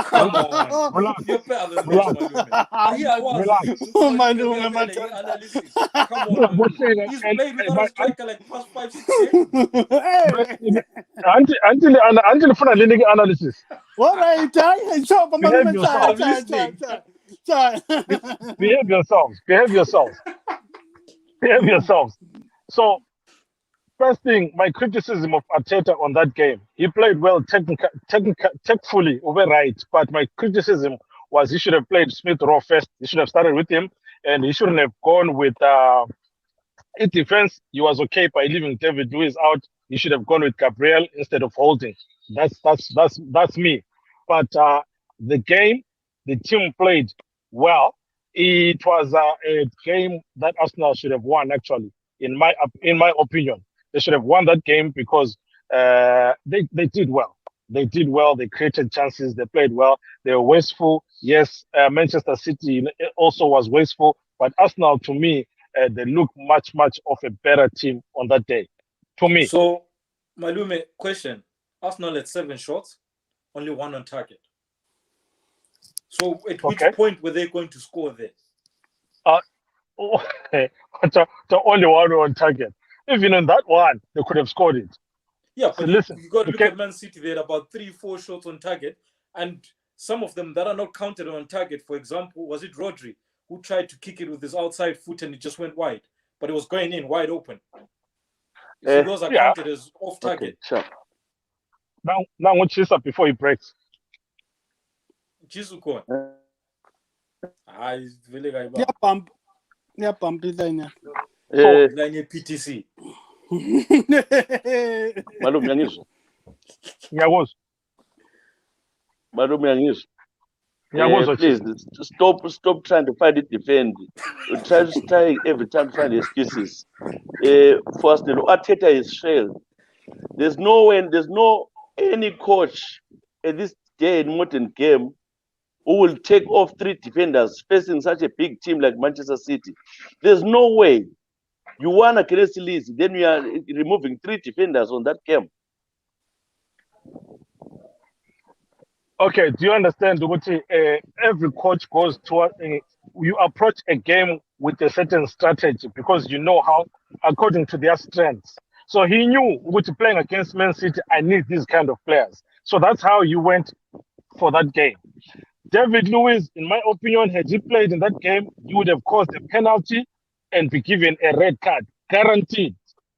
Come on. Relax. You're better than this, Malume. Analysis. Come on. He's played without a striker like past 5-6 games. Until final analysis. All right. Behave yourselves. So, first thing, my criticism of Arteta on that game, he played well tactfully over right, but my criticism was he should have played Smith Rowe first. He should have started with him, and he shouldn't have gone with In defense, he was okay by leaving David Luiz out. He should have gone with Gabriel instead of Holding. That's me. But the game, the team played well. It was a game that Arsenal should have won. Actually, in my opinion, they should have won that game because they did well. They did well. They created chances. They played well. They were wasteful. Yes, Manchester City also was wasteful. But Arsenal, to me, they look much of a better team on that day. To me. So, Malume, question: Arsenal had 7 shots, only 1 on target. So, at which point were they going to score there? The only 1 on target. Even on that one, they could have scored it. Yeah, but listen, you got to look at Man City. They had about 3-4 shots on target, and some of them that are not counted on target. For example, was it Rodri who tried to kick it with his outside foot and it just went wide, but it was going in wide open? So those are counted as off target. Okay, sure. Now what Tshisa before he breaks. Tshisa go. It's really guy. Yeah, pump it line. Line PTC. Malum yangizwa. Ngiyakuzwa. Malum yangizwa. Ngiyakuzwa. Please stop trying to fight it defend. Try every time to find excuses. First, Arteta is failed. There's no any coach at this day in modern game who will take off 3 defenders facing such a big team like Manchester City. There's no way. You won against Leeds, then you are removing 3 defenders on that game. Okay, do you understand, Duguti? Every coach goes toward you approach a game with a certain strategy because you know how, according to their strengths. So he knew, playing against Man City, I need these kind of players. So that's how you went for that game. David Luiz, in my opinion, had he played in that game, he would have caused a penalty and be given a red card, guaranteed.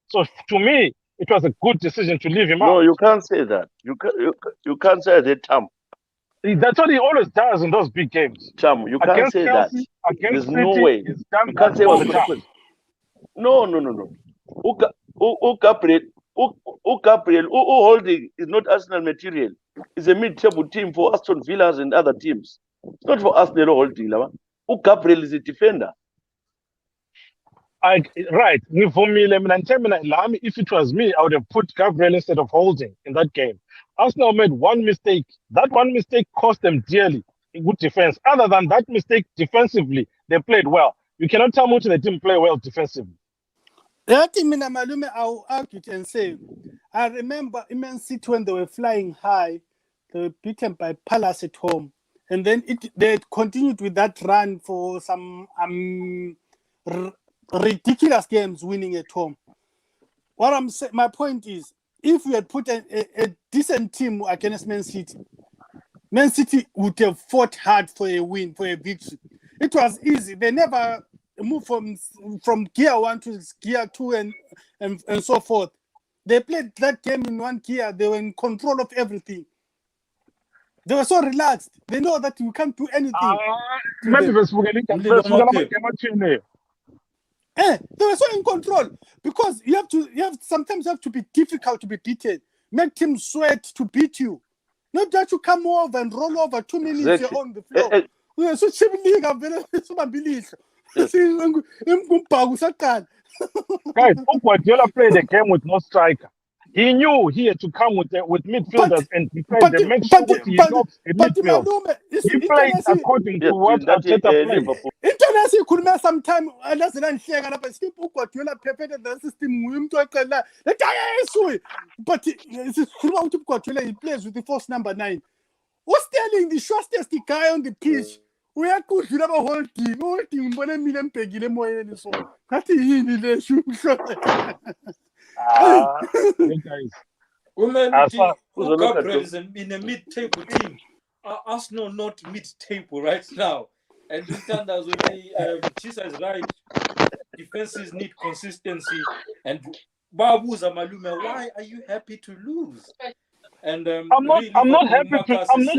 So to me, it was a good decision to leave him out. No, you can't say that. You can't say that, Tam. That's what he always does in those big games. Tam, you can't say Chelsea, that. Against There's City, no way. He's done You can't say all the time. No. Gabriel, Holding is not Arsenal material. It's a mid-table team for Aston Villas and other teams. It's not for Arsenal Holding. Gabriel is a defender. Right. If it was me, I would have put Gabriel instead of Holding in that game. Arsenal made one mistake. That one mistake cost them dearly in good defense. Other than that mistake, defensively, they played well. You cannot tell me they didn't play well defensively. I'll argue and say, I remember Man City when they were flying high, they were beaten by Palace at home. And then they continued with that run for some ridiculous games winning at home. What I'm saying, my point is, if we had put a decent team against Man City would have fought hard for a win, for a victory. It was easy. They never moved from gear 1 to gear 2 and so forth. They played that game in 1 gear. They were in control of everything. They were so relaxed. They know that you can't do anything. Maybe they were so in control because sometimes you have to be difficult to be beaten. Make teams sweat to beat you. Not that you come over and roll over 2 minutes Exactly. you're on the floor. Guys, Guardiola played the game with no striker. He knew he had to come with midfielders and defend them. Make sure he knocks a midfield. He played according to what Arteta played. International could make some time Guardiola perfected the system. But Guardiola he plays with the force number 9. Who's telling the shortest guy on the pitch? We are good to have a whole team. Gabriel is in a mid-table team. Arsenal not mid-table right now. And you stand as with Tshisa is right. Defenses need consistency. And Babuza Malume, why are you happy to lose? And I'm not happy. I'm not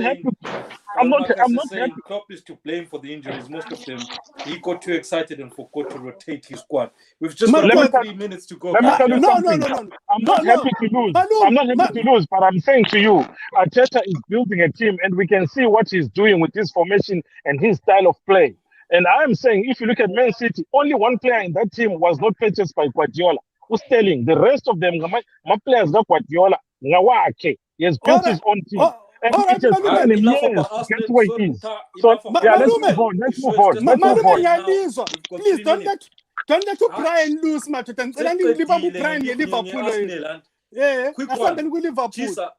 happy. Klopp is to blame for the injuries, most of them. he got too excited and forgot to rotate his squad. We've just Man, got Let me about tell- 3 minutes to go. Let me guys. tell you No, something. no. I'm not happy to lose. I'm not happy to lose, but I'm saying to you, Arteta is building a team, and we can see what he's doing with his formation and his style of play. And I'm saying, if you look at Man City, only one player in that team was not purchased by Guardiola. Who's telling? The rest of them, my players got Guardiola. Ngawake. He has built his own team. And all right, it has taken him Enough years about to Arsenal. get to where he is. So, Enough about yeah, let's Malume, move on. Let's It's move just- on. just Let's about move Malume on. now. ngiyalizwa. We've got Please 3 don't minutes. let Brian lose madoda. Ngicela ngilibambe uBrian ngeLiverpool. Arsenal and Yeah, quick asambeni one. kuLiverpool. Tshisa,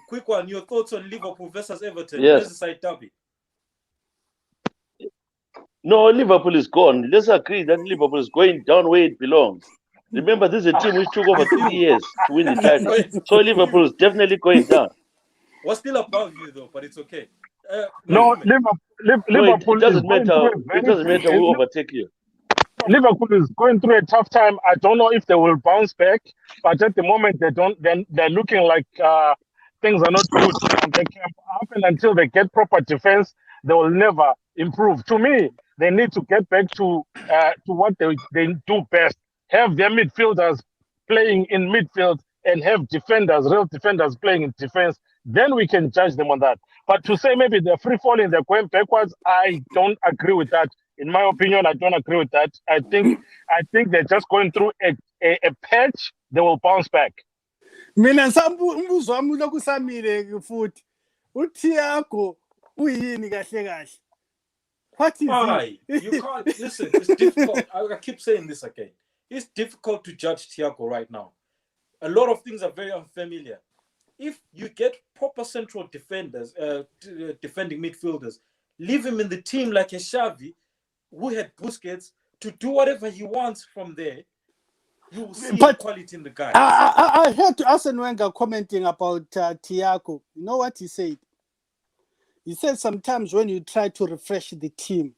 quick one. Your thoughts on Liverpool versus Everton? Yes. Merseyside derby. No, Liverpool is gone. Let's agree that Liverpool is going down where it belongs. Remember, this is a team which took over 3 years to win the title. So Liverpool is definitely going down. We're still above you though, but it's okay. No, Malume, No, Liverpool it doesn't is going matter. through a It very doesn't matter who overtake you. Liverpool is going through a tough time. I don't know if they will bounce back, but at the moment they don't. They're looking like things are not good. They can happen until they get proper defense. They will never improve. To me, they need to get back to what they do best. Have their midfielders playing in midfield and have defenders, real defenders, playing in defense. Then we can judge them on that. But to say maybe they're free falling, they're going backwards, I don't agree with that. In my opinion, I don't agree with that. I think they're just going through a patch. They will bounce back. Mina umbuzo wami lokhu samile futhi. uThiago uyini kahle kahle? What is why? he? You can't listen. It's difficult. I keep saying this again. It's difficult to judge Thiago right now. A lot of things are very unfamiliar. If you get proper central defenders, defending midfielders, leave him in the team like a Xavi, who had Busquets, to do whatever he wants from there, you will see But quality in the guy. I heard Arsene Wenger commenting about Thiago. You know what he said? He said sometimes when you try to refresh the team,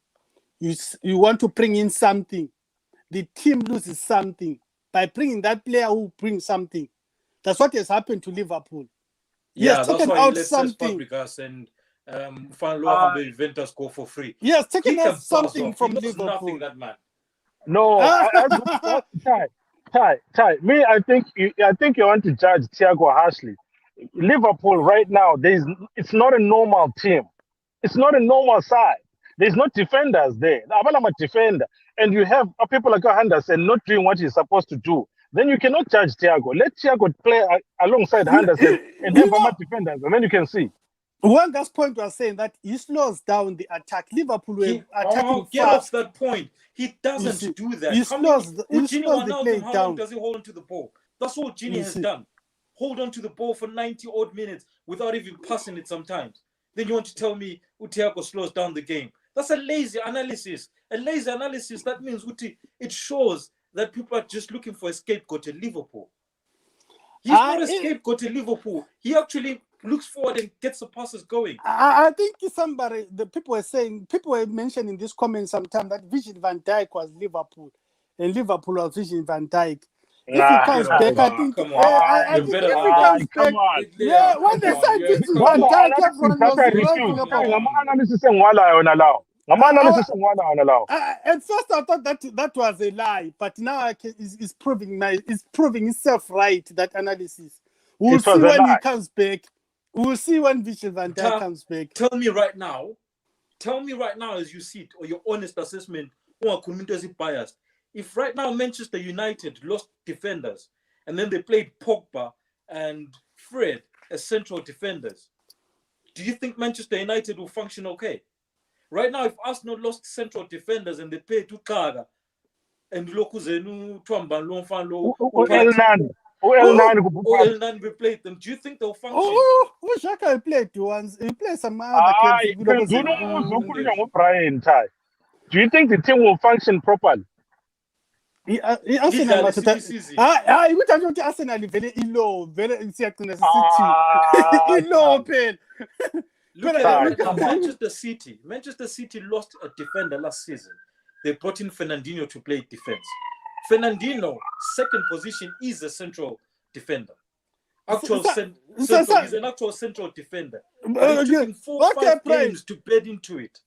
you want to bring in something. The team loses something by bringing that player who brings something. That's what has happened to Liverpool. He Yeah, has that's taken why he out let something. Fabregas and Juventus go for free. He has taken He can out something buzz off. from He knows Liverpool. nothing, that man. No, Ty. Me, I think you want to judge Thiago harshly. Liverpool right now, it's not a normal team. It's not a normal side. There's no defenders there. I'm a defender, and you have people like Henderson not doing what he's supposed to do. Then you cannot judge Thiago. Let Thiago play alongside Henderson and have more defenders, and then you can see. Wenger's point was saying that he slows down the attack. Liverpool were attacking get fast. off that point. He doesn't do that. He slows the play how down. long does he hold on to the ball? That's all Gini has done. Hold on to the ball for 90 odd minutes without even passing it sometimes. Then you want to tell me Thiago slows down the game. That's a lazy analysis. A lazy analysis, that means it shows that people are just looking for a scapegoat at Liverpool. He's not a scapegoat at Liverpool. He actually looks forward and gets the passes going. I think people were mentioning this comment sometime that Virgil van Dijk was Liverpool and Liverpool was Virgil van Dijk. If he comes back, I think if he comes back, yeah, when they signed Virgil van Dijk, everyone was raving about. At first, I thought that was a lie, but now it's proving itself right. That analysis. We'll see when he comes back. We'll see when Virgil van Dijk comes back. Tell me right now as you see it, or your honest assessment, or community biased. If right now Manchester United lost defenders and then they played Pogba and Fred as central defenders, do you think Manchester United will function okay? Right now, if Arsenal lost central defenders and they played Tukaga and Lokuzenu, Twamba, Lonfalo, Elnan replaced them, do you think they'll function? Xhaka played once. He played some other games. Do you think the team will function properly? Arsenal very low, very insectiness low pain. Look at it right now. Manchester City lost a defender last season. They brought in Fernandinho to play defense. Fernandinho, second position, is a central defender. He's an actual central defender. But it took him 4 or 5 games to bed into it.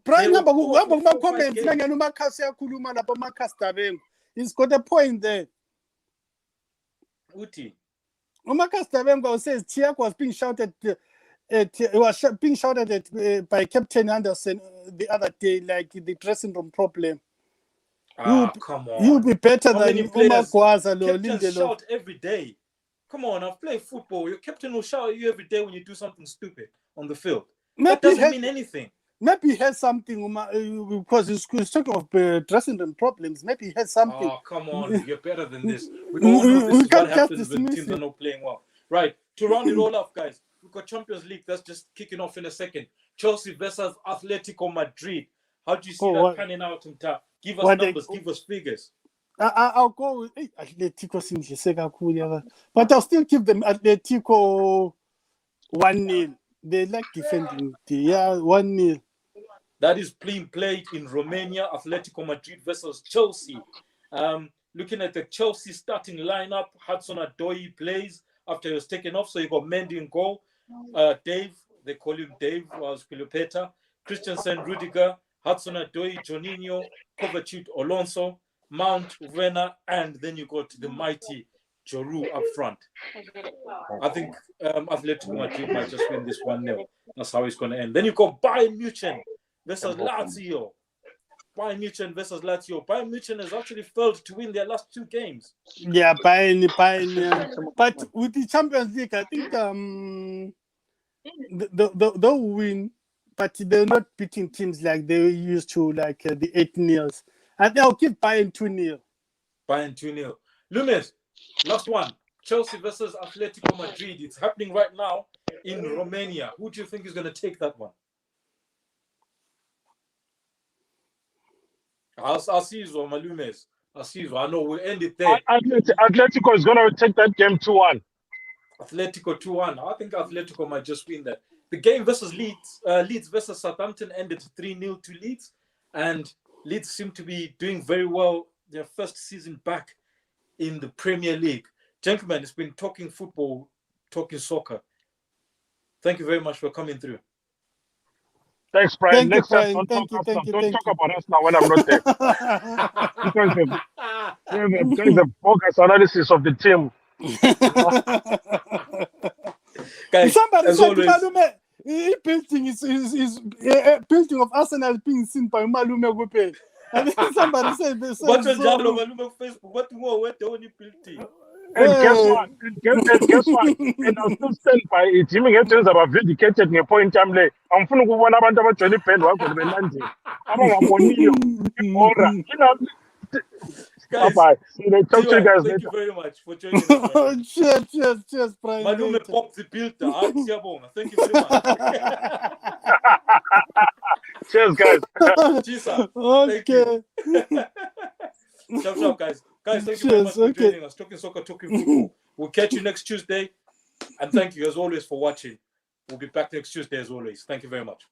Brian were hamba poor for 4 or 5 kuma-comments games. nangena umakhasi yakhuluma lapha umakhasi Dabengu. He's got a point there. Uti. Umakhasi Dabengu says Tiago was being shouted being shouted at by Captain Anderson the other day, like the dressing room problem. Come on. You'll be better How than many players? Umakwaza Captains Lindelof. shout every day. Come on, I've played football. Your captain will shout at you every day when you do something stupid on the field. That doesn't mean anything. Maybe he has something because he's talking of dressing room problems. Maybe he has something. Oh, come on. You're better than this. We all know this is what happens when teams are not playing well. Right. To round it all up, guys, we've got Champions League. That's just kicking off in a second. Chelsea versus Atletico Madrid. How do you see that panning out, Mta? Give us numbers. Give us figures. I'll go with Atletico, but I'll still give them Atletico 1-0. They like defending. 1-0. That is being played in Romania, Atletico Madrid versus Chelsea. Looking at the Chelsea starting lineup, Hudson-Odoi plays after he was taken off. So you got Mendy in goal. Dave, they call him Dave, was Pilopeta. Christensen, Rudiger, Hudson-Odoi, Juninho, Kovacic, Alonso, Mount, Werner, and then you got the mighty Giroud up front. I think Atletico Madrid might just win this 1-0. That's how it's going to end. Then you got Bayern Munich versus Lazio. Bayern Munich versus Lazio. Bayern Munich has actually failed to win their last 2 games. Yeah, Bayern. But with the Champions League, I think they'll win. But they're not beating teams like they used to, like the 8-0s. And they'll give Bayern 2-0. Bayern 2-0. Lumes, last one. Chelsea versus Atletico Madrid. It's happening right now in Romania. Who do you think is going to take that one? I'll see you, Malumes. I'll see you. I know we'll end it there. Atletico is going to take that game 2-1. Atletico 2-1. I think Atletico might just win that. The game versus Leeds versus Southampton ended 3-0 to Leeds. And Leeds seem to be doing very well their first season back in the Premier League. Gentlemen, it's been talking football, talking soccer. Thank you very much for coming through. Thanks, Brian. Next time, don't talk about us now when I'm not there. Because the focus analysis of the team. Guys, somebody as said always, building is building of Arsenal being seen by Malume. I think somebody said this. What on Facebook? What more? Where the only building? And guess what? And I'll still stand by it. Even if things are vindicated in a point I'm like, I'm going to go on about 20 pen work with the landing. I'm going to guys, bye. Talk to you guys thank later. you very much for joining us. Cheers, Brian. Malume pop the builder. Thank you very much. Cheers, guys. Tshisa, okay. Thank you. Ciao, guys. Guys, thank you very much for joining us. Talking soccer, talking football. We'll catch you next Tuesday. And thank you, as always, for watching. We'll be back next Tuesday, as always. Thank you very much.